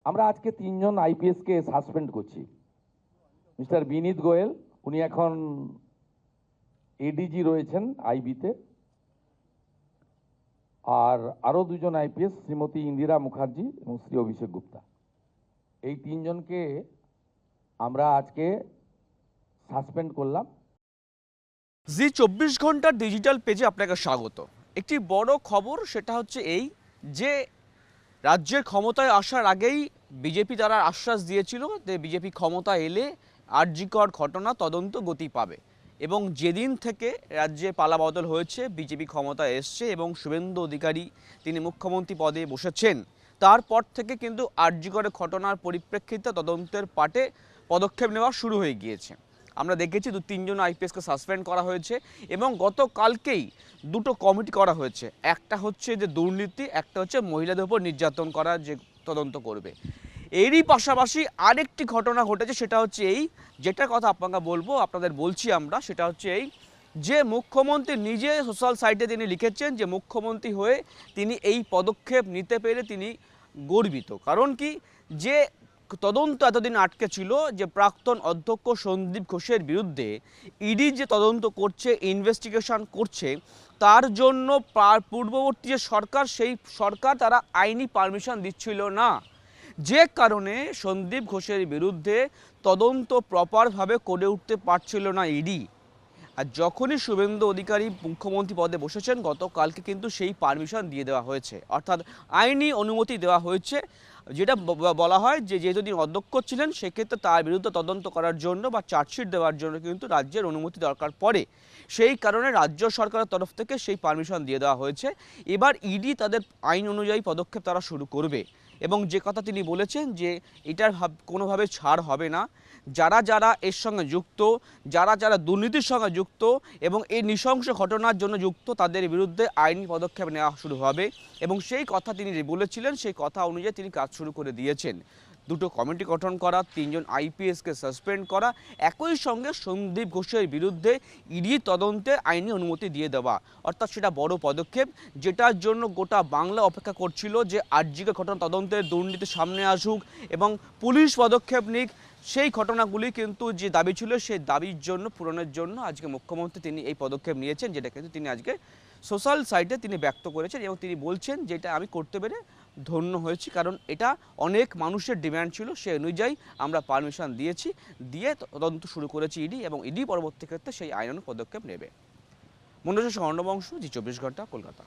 আমরা আজকে তিনজন আইপিএসকে সাসপেন্ড করছি। মিস্টার বিনীত গোয়েল, উনি এখন এডিজি রয়েছেন আইবিতে, আর আরও দুজন আইপিএস, শ্রীমতী ইন্দিরা মুখার্জি এবং শ্রী অভিষেক গুপ্তা। এই তিনজনকে আমরা আজকে সাসপেন্ড করলাম। জি 24 ঘন্টার ডিজিটাল পেজে আপনাকে স্বাগত। একটি বড় খবর, সেটা হচ্ছে এই যে রাজ্যের ক্ষমতায় আসার আগেই বিজেপি তারা আশ্বাস দিয়েছিল যে বিজেপি ক্ষমতা এলে আরজিকর ঘটনা তদন্ত গতি পাবে, এবং যেদিন থেকে রাজ্যে পালাবদল হয়েছে, বিজেপি ক্ষমতায় এসছে এবং শুভেন্দু অধিকারী তিনি মুখ্যমন্ত্রী পদে বসেছেন, তারপর থেকে কিন্তু আরজিকরের ঘটনার পরিপ্রেক্ষিতে তদন্তের পাটে পদক্ষেপ নেওয়া শুরু হয়ে গিয়েছে। আমরা দেখেছি 2-3জন আইপিএসকে সাসপেন্ড করা হয়েছে এবং গতকালকেই দুটো কমিটি করা হয়েছে। একটা হচ্ছে যে দুর্নীতি, একটা হচ্ছে মহিলাদের উপর নির্যাতন করা, যে তদন্ত করবে। এরই পাশাপাশি আরেকটি ঘটনা ঘটেছে, সেটা হচ্ছে এই, যেটার কথা আপনাদের বলছি আমরা, সেটা হচ্ছে এই যে মুখ্যমন্ত্রী নিজে সোশ্যাল সাইটে তিনি লিখেছেন যে মুখ্যমন্ত্রী হয়ে তিনি এই পদক্ষেপ নিতে পেরে তিনি গর্বিত। কারণ কি, যে তদন্ত এতদিন আটকে ছিল, যে প্রাক্তন অধ্যক্ষ সন্দীপ ঘোষের বিরুদ্ধে ইডি যে তদন্ত করছে, ইনভেস্টিগেশন করছে, তার জন্য পূর্ববর্তী যে সরকার, সেই সরকার তারা আইনি পারমিশন দিচ্ছিল না, যে কারণে সন্দীপ ঘোষের বিরুদ্ধে তদন্ত প্রপারভাবে করে উঠতে পারছিল না ইডি। আর যখনই শুভেন্দু অধিকারী মুখ্যমন্ত্রী পদে বসেছেন, গতকালকে কিন্তু সেই পারমিশন দিয়ে দেওয়া হয়েছে, অর্থাৎ আইনি অনুমতি দেওয়া হয়েছে। যেটা বলা হয় যে যেহেতু অধ্যক্ষ ছিলেন, সেক্ষেত্রে তার বিরুদ্ধে তদন্ত করার জন্য বা চার্জশিট দেওয়ার জন্য কিন্তু রাজ্যের অনুমতি দরকার পড়ে। সেই কারণে রাজ্য সরকারের তরফ থেকে সেই পারমিশন দিয়ে দেওয়া হয়েছে। এবার ইডি তাদের আইন অনুযায়ী পদক্ষেপ তারা শুরু করবে, এবং যে কথা তিনি বলেছেন যে এটার কোনোভাবে ছাড় হবে না। যারা যারা এর সঙ্গে যুক্ত, যারা যারা দুর্নীতির সঙ্গে যুক্ত এবং এই নৃশংস ঘটনার জন্য যুক্ত, তাদের বিরুদ্ধে আইনি পদক্ষেপ নেওয়া শুরু হবে। এবং সেই কথা তিনি বলেছিলেন, সেই কথা অনুযায়ী তিনি কাজ শুরু করে দিয়েছেন। দুটো কমিটি গঠন করা, 3জন আইপিএসকে সাসপেন্ড করা, একই সঙ্গে সন্দীপ ঘোষের বিরুদ্ধে ইডি তদন্তে আইনি অনুমতি দিয়ে দেওয়া, অর্থাৎ সেটা বড় পদক্ষেপ, যেটার জন্য গোটা বাংলা অপেক্ষা করছিল যে আরজিকর ঘটনা তদন্তের দুর্নীতি সামনে আসুক এবং পুলিশ পদক্ষেপ নিক। সেই ঘটনাগুলি কিন্তু যে দাবি ছিল, সেই দাবির জন্য পূরণের জন্য আজকে মুখ্যমন্ত্রী তিনি এই পদক্ষেপ নিয়েছেন, যেটা কিন্তু তিনি আজকে সোশ্যাল সাইটে তিনি ব্যক্ত করেছেন, এবং তিনি বলছেন যে এটা আমি করতে পেরে ধন্য হয়েছি, কারণ এটা অনেক মানুষের ডিমান্ড ছিল, সেই অনুযায়ী আমরা পারমিশন দিয়েছি, দিয়ে তদন্ত শুরু করেছি ইডি, এবং ইডি পরবর্তী ক্ষেত্রে সেই আইনানুগ পদক্ষেপ নেবে। মনোজ স্বর্ণবংশ, জি 24 ঘন্টা, কলকাতা।